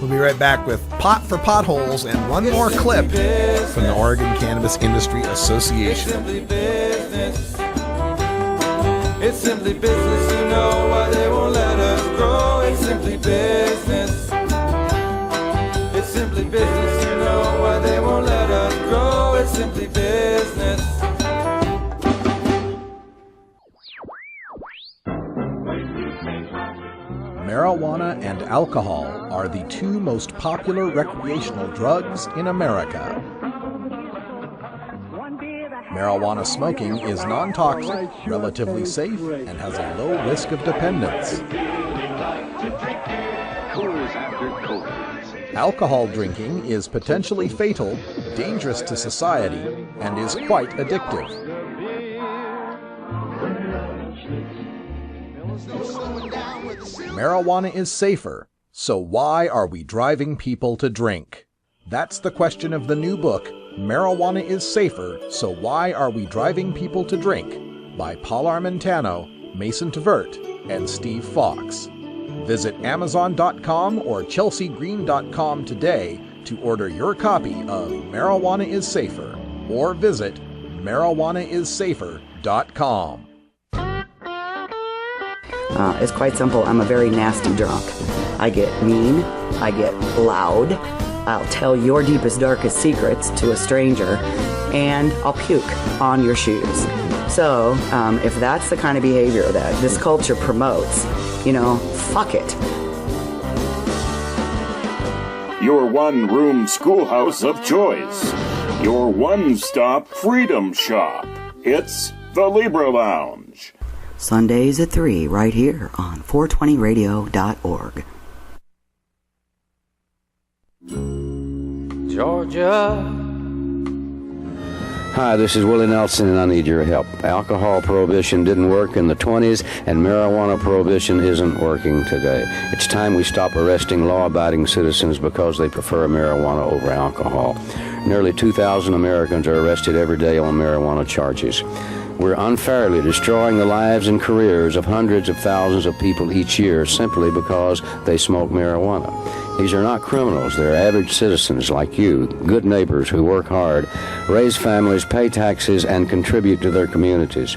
We'll be right back with Pot for Potholes and one more clip from the Oregon Cannabis Industry Association. It's simply business. It's simply business, you know why they won't let us grow. It's simply business. It's simply business, you know why they won't let us grow. It's simply business. Marijuana and alcohol are the two most popular recreational drugs in America. Marijuana smoking is non-toxic, relatively safe, and has a low risk of dependence. Alcohol drinking is potentially fatal, dangerous to society, and is quite addictive. Marijuana is safer, so why are we driving people to drink? That's the question of the new book, Marijuana is Safer, So Why Are We Driving People to Drink? By Paul Armentano, Mason Tvert, and Steve Fox. Visit Amazon.com or ChelseaGreen.com today to order your copy of Marijuana is Safer, or visit marijuanaissafer.com. It's quite simple. I'm a very nasty drunk. I get mean. I get loud. I'll tell your deepest, darkest secrets to a stranger, and I'll puke on your shoes. So, if that's the kind of behavior that this culture promotes, fuck it. Your one-room schoolhouse of choice. Your one-stop freedom shop. It's the Libra Lounge. Sundays at 3 right here on 420radio.org. Georgia. Hi, this is Willie Nelson, and I need your help. Alcohol prohibition didn't work in the 20s, and marijuana prohibition isn't working today. It's time we stop arresting law-abiding citizens because they prefer marijuana over alcohol. Nearly 2,000 Americans are arrested every day on marijuana charges. We're unfairly destroying the lives and careers of hundreds of thousands of people each year simply because they smoke marijuana. These are not criminals. They're average citizens like you, good neighbors who work hard, raise families, pay taxes, and contribute to their communities.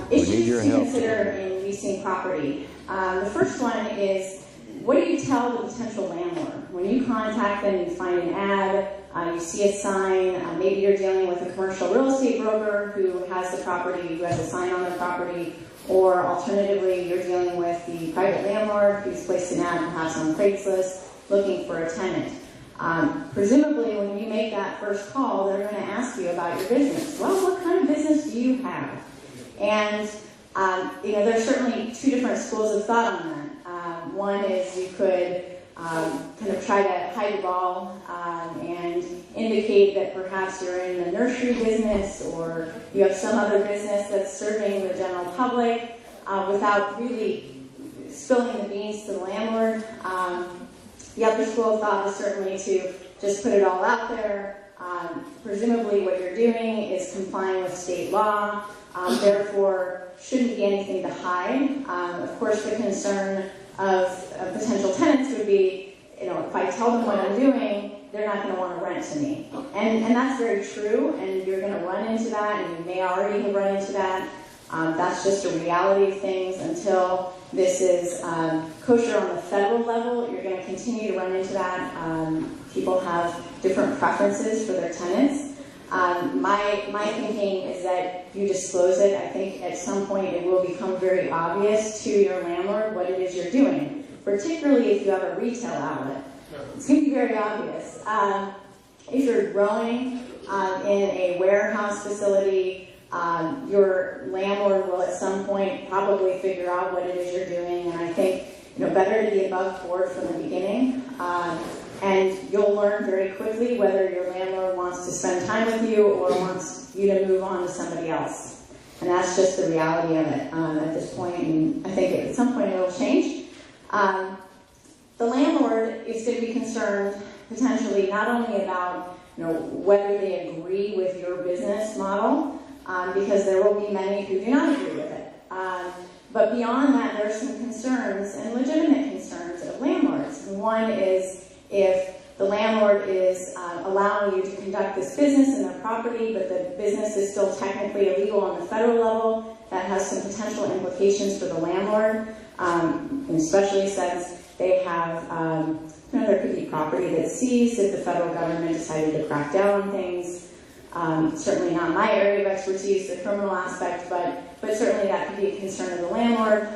We need your help. Issues to consider in leasing property. The first one is, what do you tell the potential landlord? When you contact them, you find an ad, you see a sign, maybe you're dealing with a commercial real estate broker who has the property, who has a sign on the property, or alternatively, you're dealing with the private landlord who's placed an ad perhaps on Craigslist looking for a tenant. Presumably, when you make that first call, they're going to ask you about your business. Well, what kind of business do you have? And there's certainly two different schools of thought on that. One is you could kind of try to hide the ball and indicate that perhaps you're in the nursery business or you have some other business that's serving the general public without really spilling the beans to the landlord. The other school of thought is certainly to just put it all out there. Presumably what you're doing is complying with state law, therefore shouldn't be anything to hide. Of course, the concern of potential tenants would be, if I tell them what I'm doing, they're not going to want to rent to me. And that's very true, and you're going to run into that, and you may already have run into that. That's just a reality of things. Until this is kosher on the federal level, you're going to continue to run into that. People have different preferences for their tenants. My thinking is that you disclose it. I think at some point it will become very obvious to your landlord what it is you're doing, particularly if you have a retail outlet. It's going to be very obvious. If you're growing in a warehouse facility, your landlord will at some point probably figure out what it is you're doing, and I think better to be above board from the beginning. And you'll learn very quickly whether your landlord wants to spend time with you or wants you to move on to somebody else. And that's just the reality of it at this point, and I think at some point it'll change. The landlord is going to be concerned potentially not only about whether they agree with your business model, because there will be many who do not agree with it. But beyond that, there are some concerns, and legitimate concerns, of landlords. One is if the landlord is allowing you to conduct this business in their property, but the business is still technically illegal on the federal level, that has some potential implications for the landlord, especially since they have, there could be property that's seized if the federal government decided to crack down on things. Certainly not my area of expertise, the criminal aspect, but certainly that could be a concern of the landlord.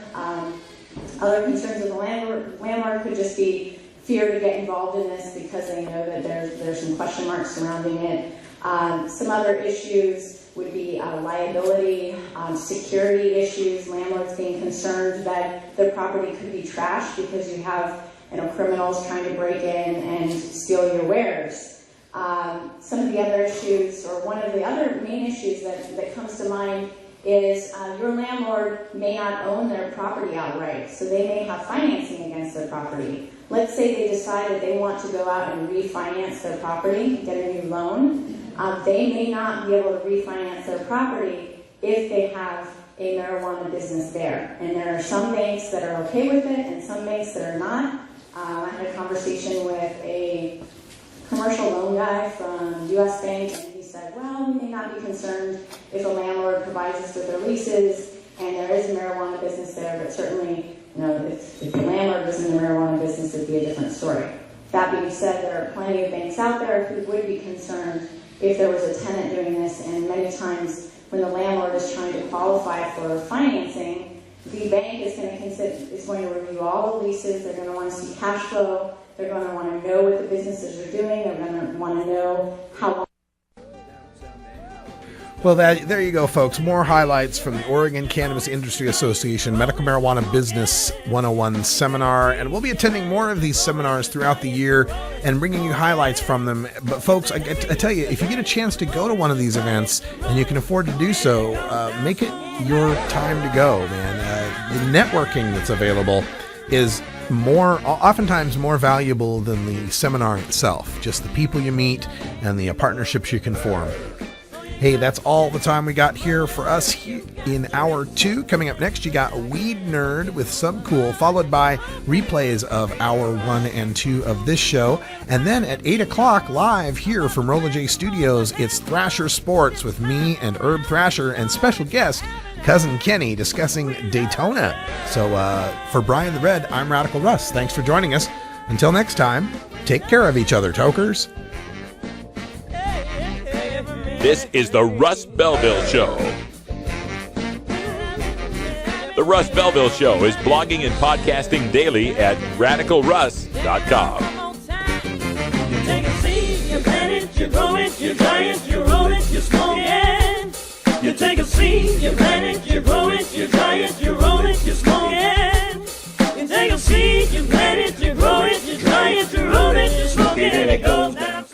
Other concerns of the landlord could just be fear to get involved in this because they know that there's some question marks surrounding it. Some other issues would be liability, security issues, landlords being concerned that their property could be trashed because you have criminals trying to break in and steal your wares. Some of the other issues, or one of the other main issues that comes to mind is your landlord may not own their property outright, so they may have financing against their property. Let's say they decide that they want to go out and refinance their property, get a new loan. They may not be able to refinance their property if they have a marijuana business there. And there are some banks that are okay with it and some banks that are not. I had a conversation with a commercial loan guy from U.S. Bank, and he said, well, we may not be concerned if a landlord provides us with their leases and there is a marijuana business there, but certainly, if the landlord was in the marijuana business, it would be a different story. That being said, there are plenty of banks out there who would be concerned if there was a tenant doing this, and many times when the landlord is trying to qualify for financing, the bank is going to review all the leases. They're going to want to see cash flow. They're going to want to know what the businesses are doing. They're going to want to know how long. Well, there you go, folks. More highlights from the Oregon Cannabis Industry Association Medical Marijuana Business 101 seminar. And we'll be attending more of these seminars throughout the year and bringing you highlights from them. But, folks, I tell you, if you get a chance to go to one of these events and you can afford to do so, make it your time to go, man. The networking that's available is oftentimes more valuable than the seminar itself. Just the people you meet and the partnerships you can form. Hey, that's all the time we got here for us in hour 2. Coming up next, you got Weed Nerd with Subcool, followed by replays of hour 1 and 2 of this show. And then at 8 o'clock, live here from Rolla J Studios, it's Thrasher Sports with me and Herb Thrasher and special guest, Cousin Kenny, discussing Daytona. So for Brian the Red, I'm Radical Russ. Thanks for joining us. Until next time, take care of each other, tokers. This is the Russ Belville Show. The Russ Belville Show is blogging and podcasting daily at radicalruss.com. You take a seed, you plant it, you grow it, you dry it, you roll it, you smoke it. You take a seed, you plant it, you grow it, you dry it, you roll it, you smoke it. You take a seed, you plant it, you grow it, you dry and it goes down.